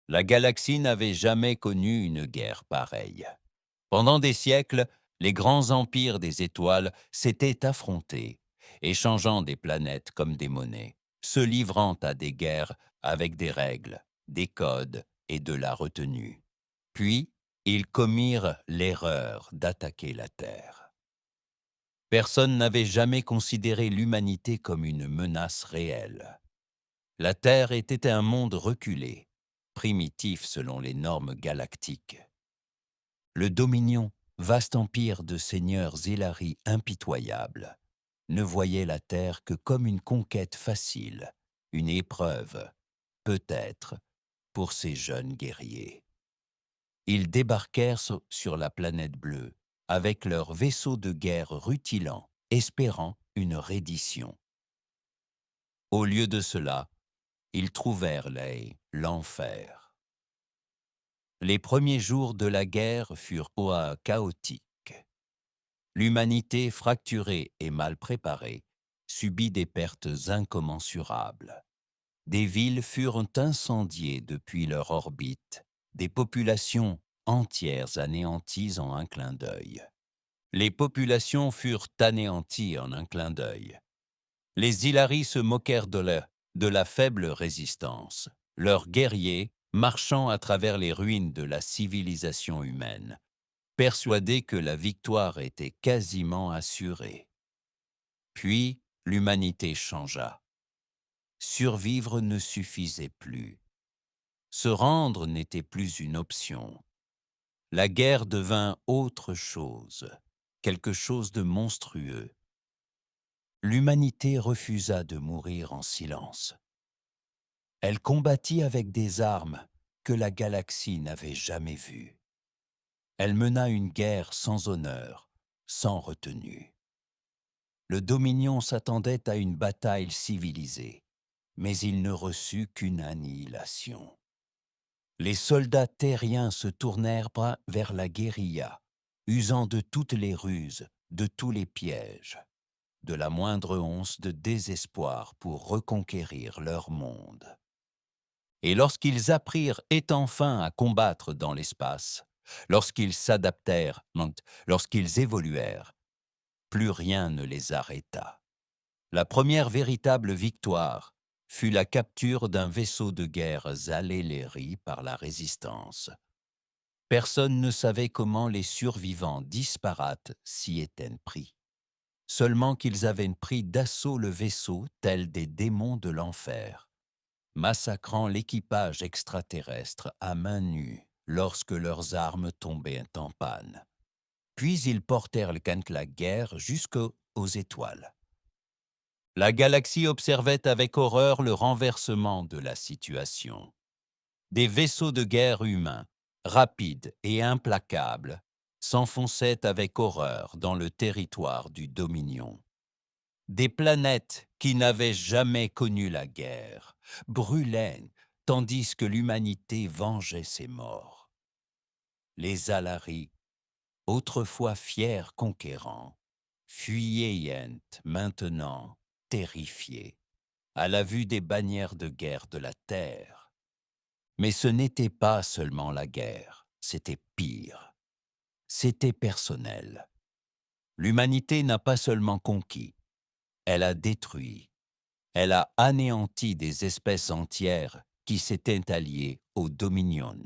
La galaxie n'avait jamais connu une guerre pareille. Pendant des siècles, les grands empires des étoiles s'étaient affrontés, échangeant des planètes comme des monnaies, se livrant à des guerres avec des règles, des codes et de la retenue. Puis, ils commirent l'erreur d'attaquer la Terre. Personne n'avait jamais considéré l'humanité comme une menace réelle. La Terre était un monde reculé, primitif selon les normes galactiques. Le Dominion, vaste empire de seigneurs Élari impitoyables, ne voyait la Terre que comme une conquête facile, une épreuve, peut-être, pour ces jeunes guerriers. Ils débarquèrent sur la planète bleue, avec leurs vaisseaux de guerre rutilants, espérant une reddition. Au lieu de cela, ils trouvèrent l'enfer. Les premiers jours de la guerre furent chaotiques. L'humanité fracturée et mal préparée subit des pertes incommensurables. Des villes furent incendiées depuis leur orbite, des populations entières anéanties en un clin d'œil. Les populations furent anéanties en un clin d'œil. Les Ilaris se moquèrent de la faible résistance, leurs guerriers marchant à travers les ruines de la civilisation humaine, persuadés que la victoire était quasiment assurée. Puis, l'humanité changea. Survivre ne suffisait plus. Se rendre n'était plus une option. La guerre devint autre chose, quelque chose de monstrueux. L'humanité refusa de mourir en silence. Elle combattit avec des armes que la galaxie n'avait jamais vues. Elle mena une guerre sans honneur, sans retenue. Le Dominion s'attendait à une bataille civilisée, mais il ne reçut qu'une annihilation. Les soldats terriens se tournèrent vers la guérilla, usant de toutes les ruses, de tous les pièges, de la moindre once de désespoir pour reconquérir leur monde. Et lorsqu'ils apprirent étant fin à combattre dans l'espace, lorsqu'ils s'adaptèrent, lorsqu'ils évoluèrent, plus rien ne les arrêta. La première véritable victoire fut la capture d'un vaisseau de guerre Zaléléri par la Résistance. Personne ne savait comment les survivants disparates s'y étaient pris. Seulement qu'ils avaient pris d'assaut le vaisseau tels des démons de l'enfer, massacrant l'équipage extraterrestre à main nue lorsque leurs armes tombaient en panne. Puis ils portèrent la guerre jusqu'aux étoiles. La galaxie observait avec horreur le renversement de la situation. Des vaisseaux de guerre humains, rapides et implacables, s'enfonçaient avec horreur dans le territoire du Dominion. Des planètes qui n'avaient jamais connu la guerre brûlaient tandis que l'humanité vengeait ses morts. Les Alaris, autrefois fiers conquérants, fuyaient maintenant terrifiés à la vue des bannières de guerre de la terre. Mais ce n'était pas seulement la guerre, c'était pire. C'était personnel. L'humanité n'a pas seulement conquis, elle a détruit. Elle a anéanti des espèces entières qui s'étaient alliées au Dominion.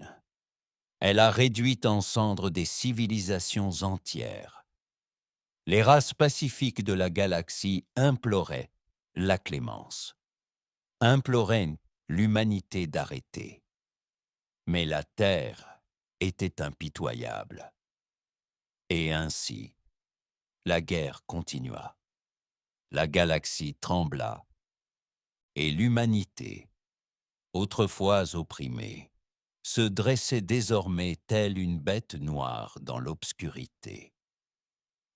Elle a réduit en cendres des civilisations entières. Les races pacifiques de la galaxie imploraient la clémence, imploraient l'humanité d'arrêter. Mais la Terre était impitoyable. Et ainsi, la guerre continua. La galaxie trembla et l'humanité, autrefois opprimée, se dressait désormais telle une bête noire dans l'obscurité.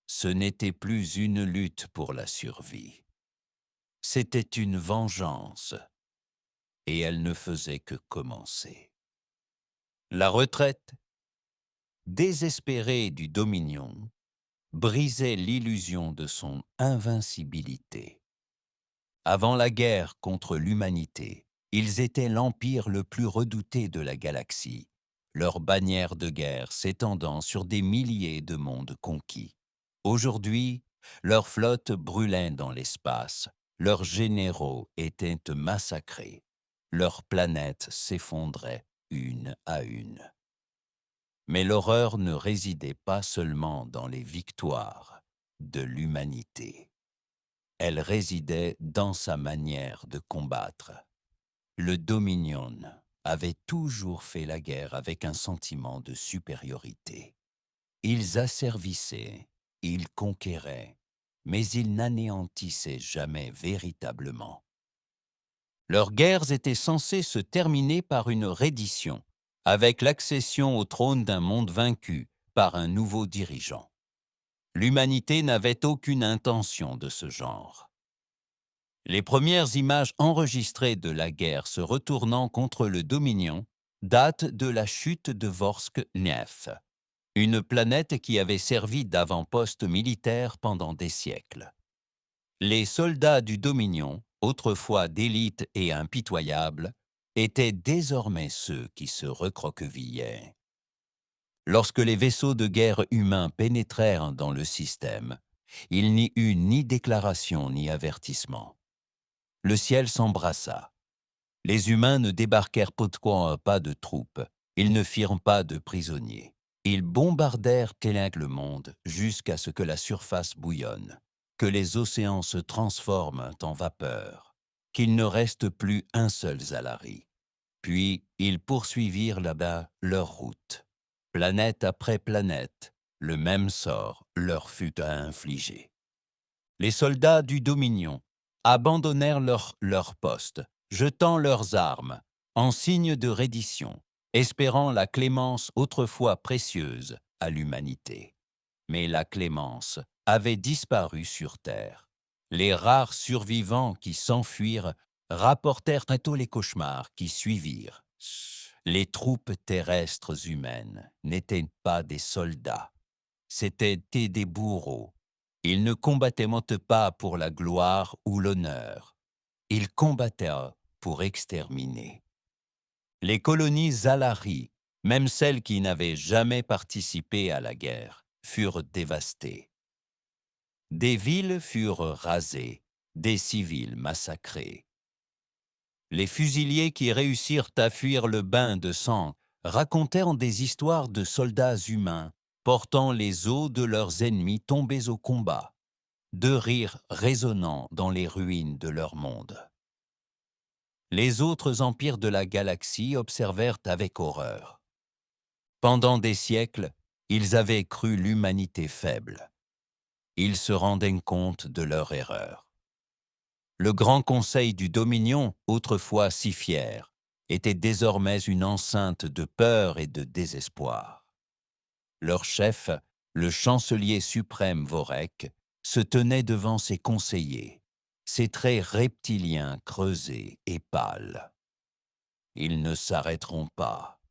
Ce n'était plus une lutte pour la survie. C'était une vengeance, et elle ne faisait que commencer. La retraite, désespérée du Dominion, brisait l'illusion de son invincibilité. Avant la guerre contre l'humanité, Ils étaient l'empire le plus redouté de la galaxie, leur bannière de guerre s'étendant sur des milliers de mondes conquis. Aujourd'hui, leur flotte brûlait dans l'espace, leurs généraux étaient massacrés, leurs planètes s'effondraient une à une. Mais l'horreur ne résidait pas seulement dans les victoires de l'humanité. Elle résidait dans sa manière de combattre. Le Dominion avait toujours fait la guerre avec un sentiment de supériorité. Ils asservissaient, ils conquéraient, mais ils n'anéantissaient jamais véritablement. Leurs guerres étaient censées se terminer par une reddition, avec l'accession au trône d'un monde vaincu par un nouveau dirigeant. L'humanité n'avait aucune intention de ce genre. Les premières images enregistrées de la guerre se retournant contre le Dominion datent de la chute de Vorsk-Nief, une planète qui avait servi d'avant-poste militaire pendant des siècles. Les soldats du Dominion, autrefois d'élite et impitoyables, étaient désormais ceux qui se recroquevillaient. Lorsque les vaisseaux de guerre humains pénétrèrent dans le système, il n'y eut ni déclaration ni avertissement. Le ciel s'embrassa. Les humains ne débarquèrent pas de troupes, ils ne firent pas de prisonniers. Ils bombardèrent le monde jusqu'à ce que la surface bouillonne, que les océans se transforment en vapeur, qu'il ne reste plus un seul Zalari. Puis ils poursuivirent là-bas leur route. Planète après planète, le même sort leur fut à infliger. Les soldats du Dominion abandonnèrent leur poste, jetant leurs armes, en signe de reddition, espérant la clémence autrefois précieuse à l'humanité. Mais la clémence avait disparu sur Terre. Les rares survivants qui s'enfuirent rapportèrent tous les cauchemars qui suivirent. Les troupes terrestres humaines n'étaient pas des soldats, c'étaient des bourreaux. Ils ne combattaient pas pour la gloire ou l'honneur. Ils combattaient pour exterminer. Les colonies Zalari, même celles qui n'avaient jamais participé à la guerre, furent dévastées. Des villes furent rasées, des civils massacrés. Les fusiliers qui réussirent à fuir le bain de sang racontèrent des histoires de soldats humains portant les os de leurs ennemis tombés au combat, de rires résonnant dans les ruines de leur monde. Les autres empires de la galaxie observèrent avec horreur. Pendant des siècles, ils avaient cru l'humanité faible. Ils se rendaient compte de leur erreur. Le grand conseil du Dominion, autrefois si fier, était désormais une enceinte de peur et de désespoir. Leur chef, le chancelier suprême Vorek, se tenait devant ses conseillers, ses traits reptiliens creusés et pâles. « Ils ne s'arrêteront pas »,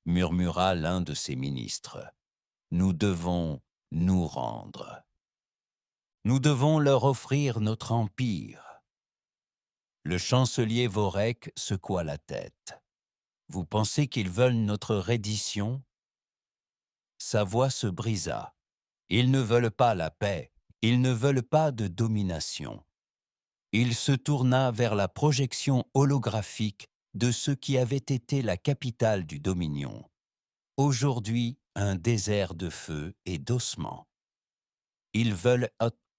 murmura l'un de ses ministres. « Nous devons nous rendre. Nous devons leur offrir notre empire. » Le chancelier Vorek secoua la tête. « Vous pensez qu'ils veulent notre reddition ?» Sa voix se brisa. Ils ne veulent pas la paix, ils ne veulent pas de domination. Il se tourna vers la projection holographique de ce qui avait été la capitale du Dominion. Aujourd'hui, un désert de feu et d'ossements. Ils veulent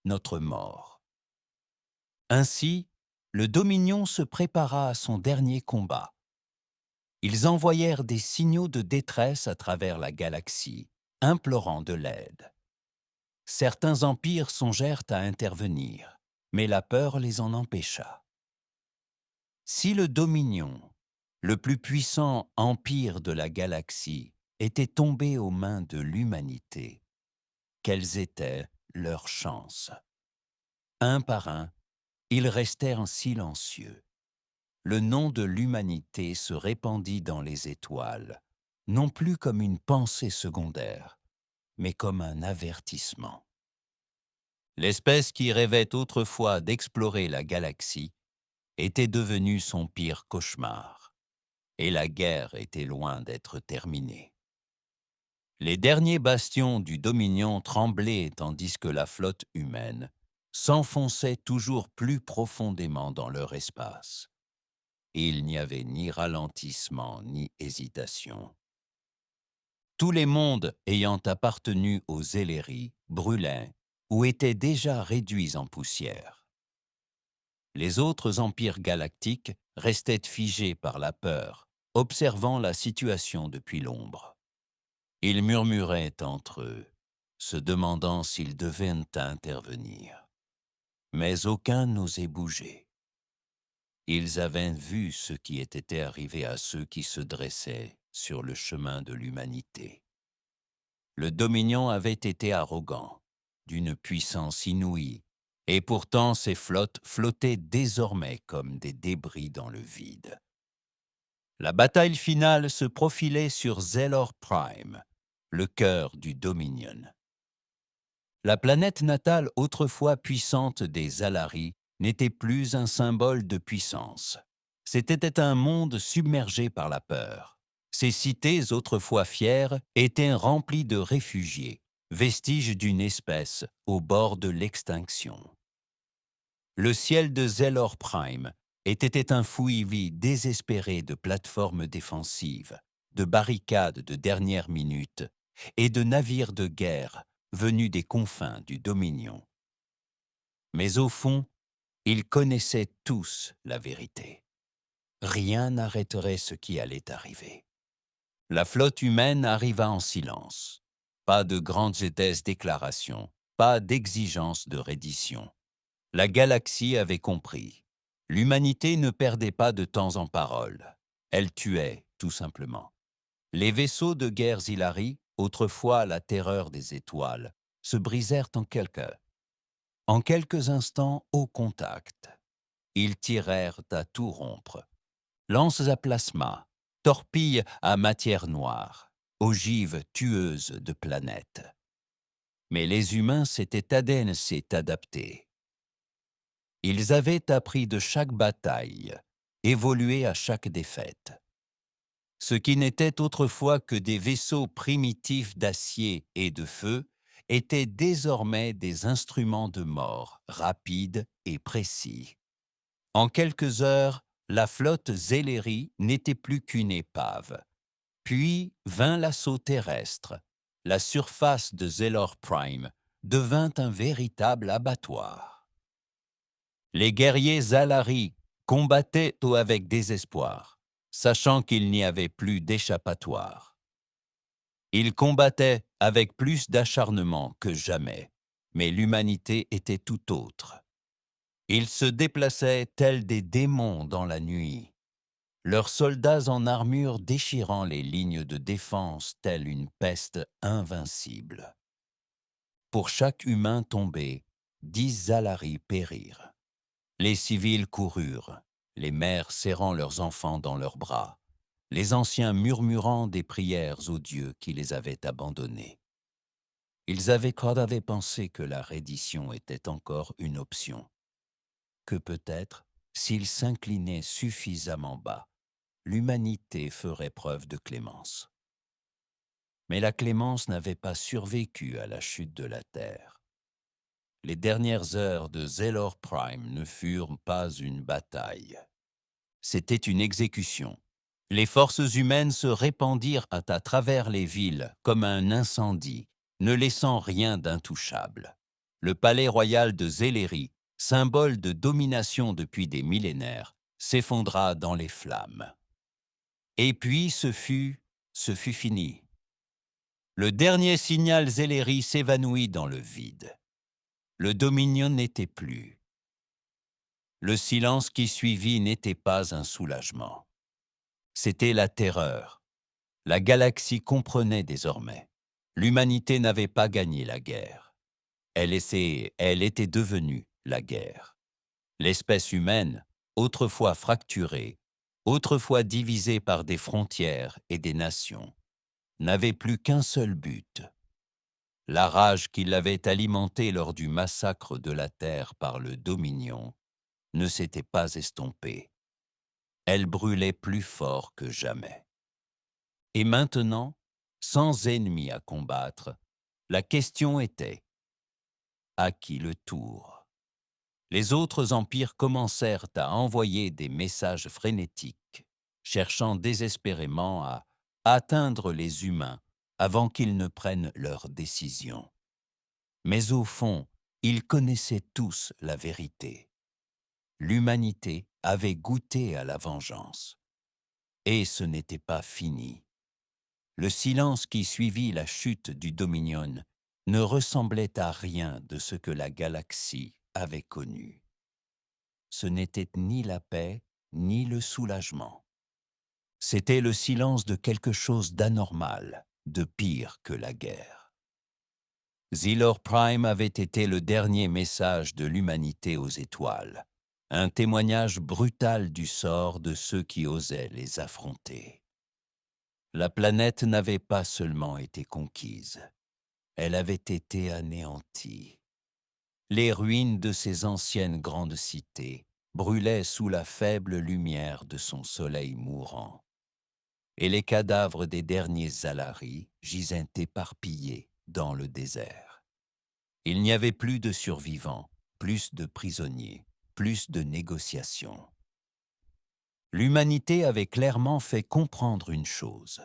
notre mort. Ainsi, le Dominion se prépara à son dernier combat. Ils envoyèrent des signaux de détresse à travers la galaxie, implorant de l'aide. Certains empires songèrent à intervenir, mais la peur les en empêcha. Si le Dominion, le plus puissant empire de la galaxie, était tombé aux mains de l'humanité, quelles étaient leurs chances? Un par un, ils restèrent silencieux. Le nom de l'humanité se répandit dans les étoiles, non plus comme une pensée secondaire, mais comme un avertissement. L'espèce qui rêvait autrefois d'explorer la galaxie était devenu son pire cauchemar, et la guerre était loin d'être terminée. Les derniers bastions du Dominion tremblaient tandis que la flotte humaine s'enfonçait toujours plus profondément dans leur espace. Il n'y avait ni ralentissement ni hésitation. Tous les mondes ayant appartenu aux Zéléri brûlaient ou étaient déjà réduits en poussière. Les autres empires galactiques restaient figés par la peur, observant la situation depuis l'ombre. Ils murmuraient entre eux, se demandant s'ils devaient intervenir. Mais aucun n'osait bouger. Ils avaient vu ce qui était arrivé à ceux qui se dressaient sur le chemin de l'humanité. Le Dominion avait été arrogant, d'une puissance inouïe, et pourtant ses flottes flottaient désormais comme des débris dans le vide. La bataille finale se profilait sur Zellor Prime, le cœur du Dominion. La planète natale autrefois puissante des Alari n'était plus un symbole de puissance. C'était un monde submergé par la peur. Ces cités autrefois fières étaient remplies de réfugiés, vestiges d'une espèce au bord de l'extinction. Le ciel de Zellor Prime était un fouillis désespéré de plateformes défensives, de barricades de dernière minute et de navires de guerre venus des confins du Dominion. Mais au fond, ils connaissaient tous la vérité. Rien n'arrêterait ce qui allait arriver. La flotte humaine arriva en silence. Pas de grandes déclarations, pas d'exigence de reddition. La galaxie avait compris. L'humanité ne perdait pas de temps en paroles. Elle tuait, tout simplement. Les vaisseaux de guerre Zilari, autrefois la terreur des étoiles, se brisèrent en quelques instants au contact. Ils tirèrent à tout rompre. Lances à plasma, torpilles à matière noire, ogives tueuses de planètes. Mais les humains s'étaient adaptés. Ils avaient appris de chaque bataille, évolué à chaque défaite. Ce qui n'était autrefois que des vaisseaux primitifs d'acier et de feu étaient désormais des instruments de mort rapides et précis. En quelques heures, la flotte Zéléri n'était plus qu'une épave. Puis vint l'assaut terrestre. La surface de Zellor Prime devint un véritable abattoir. Les guerriers Zalari combattaient avec désespoir, sachant qu'il n'y avait plus d'échappatoire. Ils combattaient avec plus d'acharnement que jamais, mais l'humanité était tout autre. Ils se déplaçaient tels des démons dans la nuit, leurs soldats en armure déchirant les lignes de défense telle une peste invincible. Pour chaque humain tombé, 10 Zalari périrent. Les civils coururent, les mères serrant leurs enfants dans leurs bras, les anciens murmurant des prières aux dieux qui les avaient abandonnés. Ils avaient pensé que la reddition était encore une option, que peut-être, s'ils s'inclinaient suffisamment bas, l'humanité ferait preuve de clémence. Mais la clémence n'avait pas survécu à la chute de la Terre. Les dernières heures de Zellor Prime ne furent pas une bataille. C'était une exécution. Les forces humaines se répandirent à travers les villes comme un incendie, ne laissant rien d'intouchable. Le palais royal de Zéléri, symbole de domination depuis des millénaires, s'effondra dans les flammes. Et puis ce fut fini. Le dernier signal Zéléri s'évanouit dans le vide. Le Dominion n'était plus. Le silence qui suivit n'était pas un soulagement. C'était la terreur. La galaxie comprenait désormais. L'humanité n'avait pas gagné la guerre. Elle était devenue la guerre. L'espèce humaine, autrefois fracturée, autrefois divisée par des frontières et des nations, n'avait plus qu'un seul but. La rage qui l'avait alimentée lors du massacre de la Terre par le Dominion ne s'était pas estompée. Elle brûlait plus fort que jamais. Et maintenant, sans ennemi à combattre, la question était: à qui le tour? Les autres empires commencèrent à envoyer des messages frénétiques, cherchant désespérément à atteindre les humains avant qu'ils ne prennent leur décision. Mais au fond, ils connaissaient tous la vérité. L'humanité avait goûté à la vengeance. Et ce n'était pas fini. Le silence qui suivit la chute du Dominion ne ressemblait à rien de ce que la galaxie avait connu. Ce n'était ni la paix, ni le soulagement. C'était le silence de quelque chose d'anormal, de pire que la guerre. Zilor Prime avait été le dernier message de l'humanité aux étoiles, un témoignage brutal du sort de ceux qui osaient les affronter. La planète n'avait pas seulement été conquise, elle avait été anéantie. Les ruines de ses anciennes grandes cités brûlaient sous la faible lumière de son soleil mourant, et les cadavres des derniers Alaris gisaient éparpillés dans le désert. Il n'y avait plus de survivants, plus de prisonniers, plus de négociations. L'humanité avait clairement fait comprendre une chose.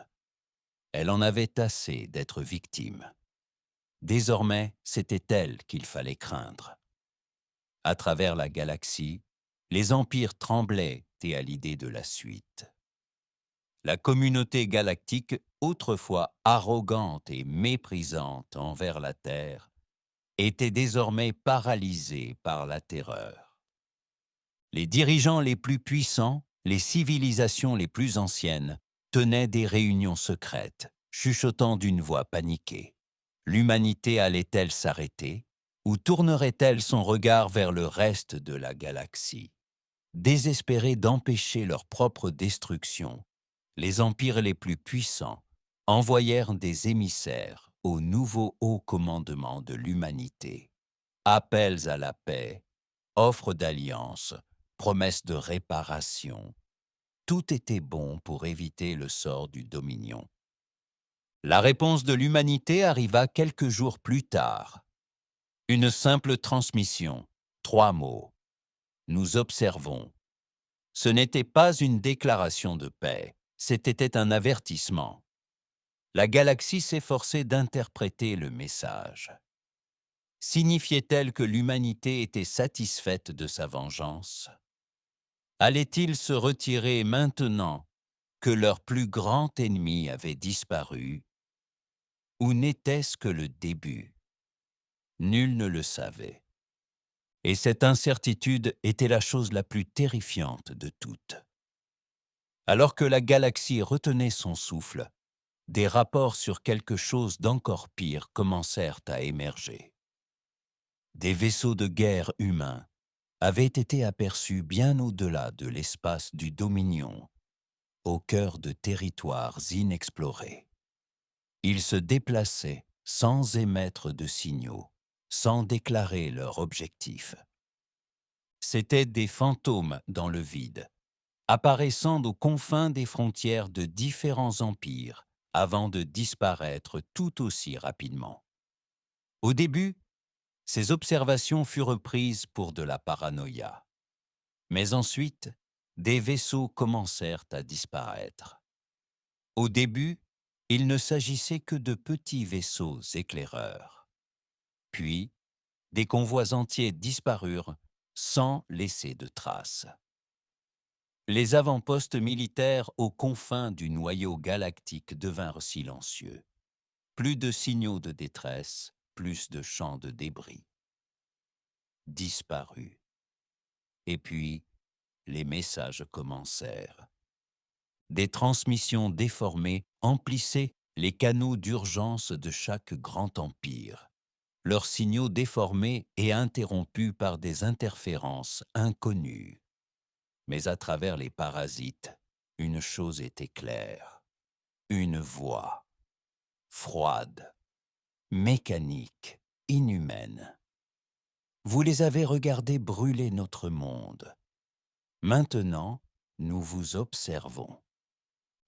Elle en avait assez d'être victime. Désormais, c'était elle qu'il fallait craindre. À travers la galaxie, les empires tremblaient à l'idée de la suite. La communauté galactique, autrefois arrogante et méprisante envers la Terre, était désormais paralysée par la terreur. Les dirigeants les plus puissants, les civilisations les plus anciennes, tenaient des réunions secrètes, chuchotant d'une voix paniquée. L'humanité allait-elle s'arrêter ou tournerait-elle son regard vers le reste de la galaxie? Désespérés d'empêcher leur propre destruction, les empires les plus puissants envoyèrent des émissaires au nouveau haut commandement de l'humanité. Appels à la paix, offres d'alliance, promesses de réparation. Tout était bon pour éviter le sort du Dominion. La réponse de l'humanité arriva quelques jours plus tard. Une simple transmission, 3 mots. Nous observons. Ce n'était pas une déclaration de paix, c'était un avertissement. La galaxie s'efforçait d'interpréter le message. Signifiait-elle que l'humanité était satisfaite de sa vengeance? Allait-il se retirer maintenant que leur plus grand ennemi avait disparu? Ou n'était-ce que le début? Nul ne le savait. Et cette incertitude était la chose la plus terrifiante de toutes. Alors que la galaxie retenait son souffle, des rapports sur quelque chose d'encore pire commencèrent à émerger. Des vaisseaux de guerre humains avaient été aperçus bien au-delà de l'espace du Dominion, au cœur de territoires inexplorés. Ils se déplaçaient sans émettre de signaux, sans déclarer leur objectif. C'étaient des fantômes dans le vide, apparaissant aux confins des frontières de différents empires avant de disparaître tout aussi rapidement. Au début, ces observations furent prises pour de la paranoïa. Mais ensuite, des vaisseaux commencèrent à disparaître. Au début, il ne s'agissait que de petits vaisseaux éclaireurs. Puis, des convois entiers disparurent sans laisser de traces. Les avant-postes militaires aux confins du noyau galactique devinrent silencieux. Plus de signaux de détresse, plus de champs de débris. Disparus. Et puis, les messages commencèrent. Des transmissions déformées emplissaient les canaux d'urgence de chaque grand empire, leurs signaux déformés et interrompus par des interférences inconnues. Mais à travers les parasites, une chose était claire. Une voix, froide, mécanique, inhumaine. Vous les avez regardés brûler notre monde, Maintenant, nous vous observons.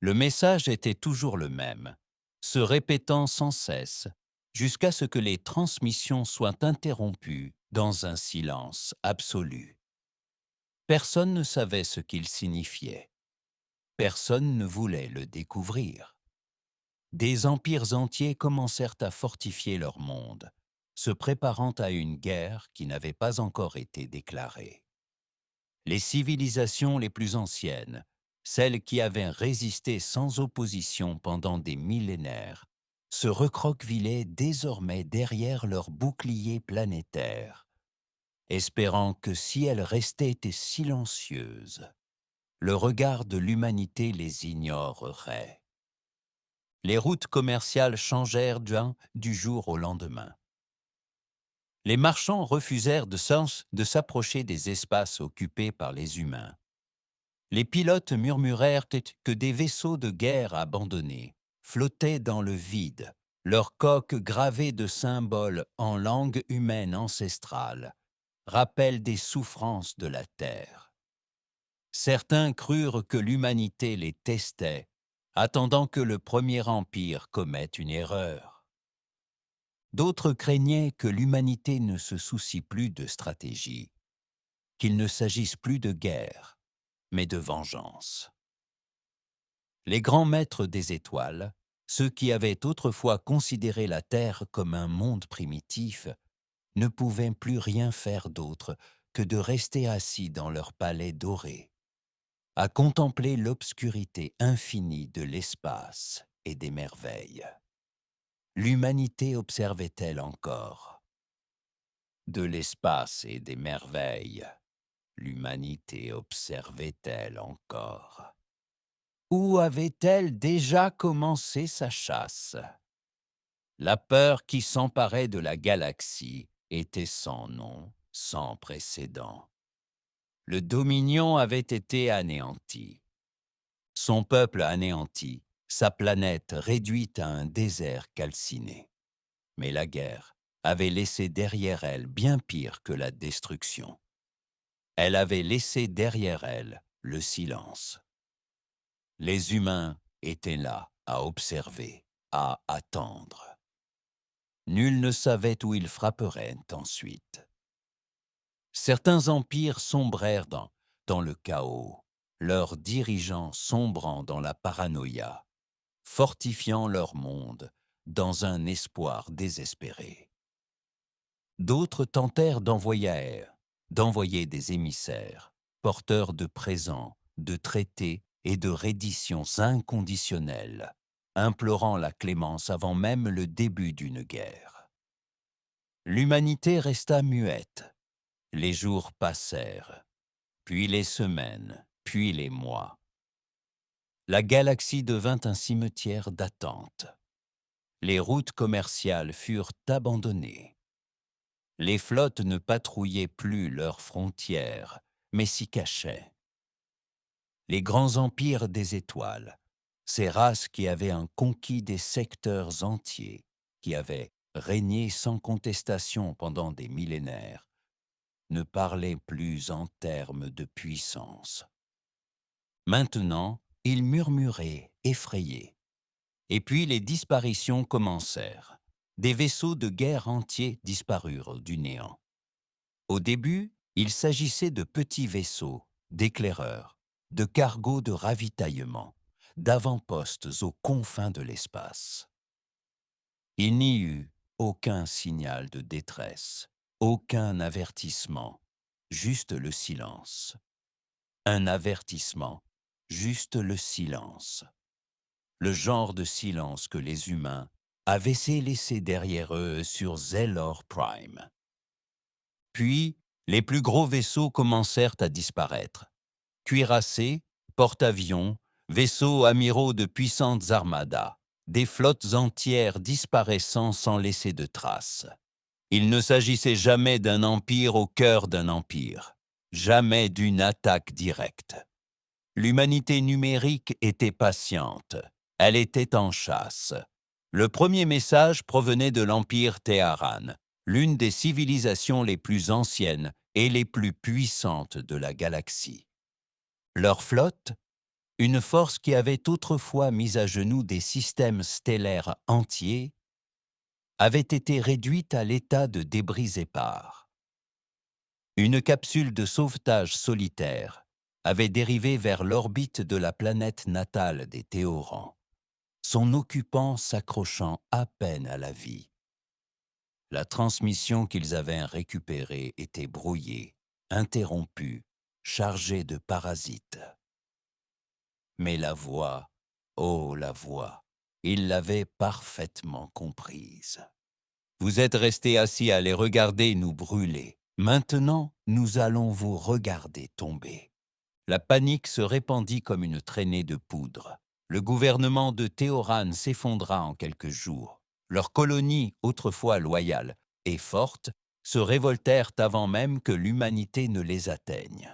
Le message était toujours le même, se répétant sans cesse, jusqu'à ce que les transmissions soient interrompues dans un silence absolu. Personne ne savait ce qu'il signifiait. Personne ne voulait le découvrir. Des empires entiers commencèrent à fortifier leur monde, se préparant à une guerre qui n'avait pas encore été déclarée. Les civilisations les plus anciennes, celles qui avaient résisté sans opposition pendant des millénaires, se recroquevillaient désormais derrière leur bouclier planétaire, espérant que si elles restaient silencieuses, le regard de l'humanité les ignorerait. Les routes commerciales changèrent du jour au lendemain. Les marchands refusèrent de s'approcher des espaces occupés par les humains. Les pilotes murmurèrent que des vaisseaux de guerre abandonnés flottaient dans le vide, leurs coques gravées de symboles en langue humaine ancestrale, rappellent des souffrances de la Terre. Certains crurent que l'humanité les testait, attendant que le premier empire commette une erreur. D'autres craignaient que l'humanité ne se soucie plus de stratégie, qu'il ne s'agisse plus de guerre, mais de vengeance. Les grands maîtres des étoiles, ceux qui avaient autrefois considéré la Terre comme un monde primitif, ne pouvaient plus rien faire d'autre que de rester assis dans leur palais doré, à contempler l'obscurité infinie de l'espace et des merveilles. L'humanité observait-elle encore? De l'espace et des merveilles, l'humanité observait-elle encore? Ou avait-elle déjà commencé sa chasse? La peur qui s'emparait de la galaxie était sans nom, sans précédent. Le Dominion avait été anéanti. Son peuple anéanti, sa planète réduite à un désert calciné. Mais la guerre avait laissé derrière elle bien pire que la destruction. Elle avait laissé derrière elle le silence. Les humains étaient là à observer, à attendre. Nul ne savait où ils frapperaient ensuite. Certains empires sombrèrent dans le chaos, leurs dirigeants sombrant dans la paranoïa, fortifiant leur monde dans un espoir désespéré. D'autres tentèrent d'envoyer des émissaires, porteurs de présents, de traités et de redditions inconditionnelles, implorant la clémence avant même le début d'une guerre. L'humanité resta muette. Les jours passèrent, puis les semaines, puis les mois. La galaxie devint un cimetière d'attente. Les routes commerciales furent abandonnées. Les flottes ne patrouillaient plus leurs frontières, mais s'y cachaient. Les grands empires des étoiles, ces races qui avaient conquis des secteurs entiers, qui avaient régné sans contestation pendant des millénaires, ne parlaient plus en termes de puissance. Maintenant, ils murmuraient, effrayés. Et puis les disparitions commencèrent. Des vaisseaux de guerre entiers disparurent du néant. Au début, il s'agissait de petits vaisseaux, d'éclaireurs, de cargos de ravitaillement, d'avant-postes aux confins de l'espace. Il n'y eut aucun signal de détresse, aucun avertissement, juste le silence. Un avertissement, juste le silence. Le genre de silence que les humains avaient laissé derrière eux sur Zellor Prime. Puis, les plus gros vaisseaux commencèrent à disparaître. Cuirassés, porte-avions, vaisseaux amiraux de puissantes armadas, des flottes entières disparaissant sans laisser de traces. Il ne s'agissait jamais d'un empire au cœur d'un empire, jamais d'une attaque directe. L'humanité numérique était patiente, elle était en chasse. Le premier message provenait de l'Empire Teharan, l'une des civilisations les plus anciennes et les plus puissantes de la galaxie. Leur flotte, une force qui avait autrefois mis à genoux des systèmes stellaires entiers, avait été réduite à l'état de débris épars. Une capsule de sauvetage solitaire avait dérivé vers l'orbite de la planète natale des Théorans, son occupant s'accrochant à peine à la vie. La transmission qu'ils avaient récupérée était brouillée, interrompue, chargée de parasites. Mais la voix, oh la voix, ils l'avaient parfaitement comprise. Vous êtes restés assis à les regarder nous brûler. Maintenant, nous allons vous regarder tomber. La panique se répandit comme une traînée de poudre. Le gouvernement de Théoran s'effondra en quelques jours. Leurs colonies, autrefois loyales et fortes, se révoltèrent avant même que l'humanité ne les atteigne.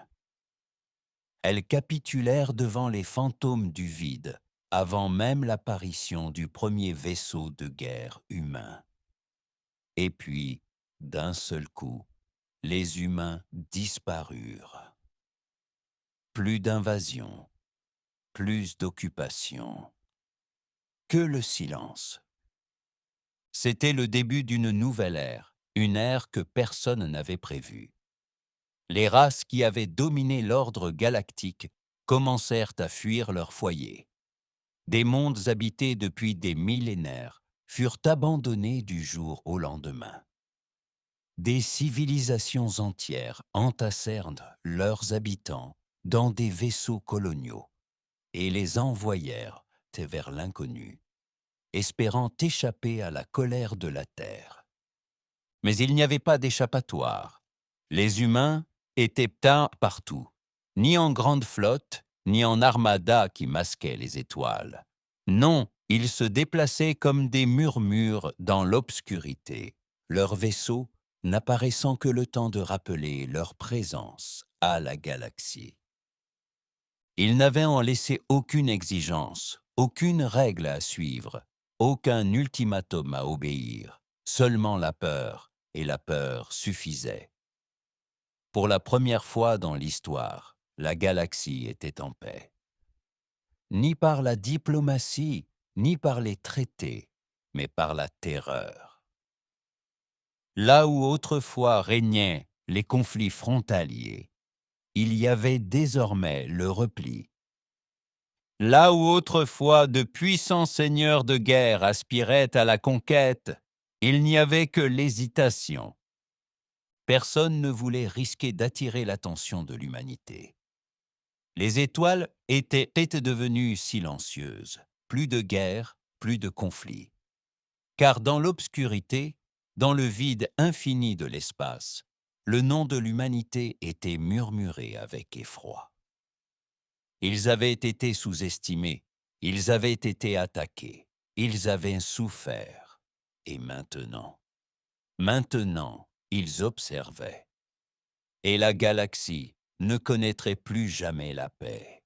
Elles capitulèrent devant les fantômes du vide, avant même l'apparition du premier vaisseau de guerre humain. Et puis, d'un seul coup, les humains disparurent. Plus d'invasion, plus d'occupation, que le silence. C'était le début d'une nouvelle ère, une ère que personne n'avait prévue. Les races qui avaient dominé l'ordre galactique commencèrent à fuir leur foyer. Des mondes habités depuis des millénaires furent abandonnés du jour au lendemain. Des civilisations entières entassèrent leurs habitants dans des vaisseaux coloniaux et les envoyèrent vers l'inconnu, espérant échapper à la colère de la Terre. Mais il n'y avait pas d'échappatoire. Les humains étaient partout, ni en grande flotte, ni en armada qui masquaient les étoiles. Non, ils se déplaçaient comme des murmures dans l'obscurité, leurs vaisseaux n'apparaissant que le temps de rappeler leur présence à la galaxie. Ils n'avaient en laissé aucune exigence, aucune règle à suivre, aucun ultimatum à obéir, seulement la peur, et la peur suffisait. Pour la première fois dans l'histoire, la galaxie était en paix. Ni par la diplomatie, ni par les traités, mais par la terreur. Là où autrefois régnaient les conflits frontaliers, il y avait désormais le repli. Là où autrefois de puissants seigneurs de guerre aspiraient à la conquête, il n'y avait que l'hésitation. Personne ne voulait risquer d'attirer l'attention de l'humanité. Les étoiles étaient devenues silencieuses. Plus de guerre, plus de conflits. Car dans l'obscurité, dans le vide infini de l'espace, le nom de l'humanité était murmuré avec effroi. Ils avaient été sous-estimés, ils avaient été attaqués, ils avaient souffert. Et maintenant, ils observaient. Et la galaxie ne connaîtrait plus jamais la paix.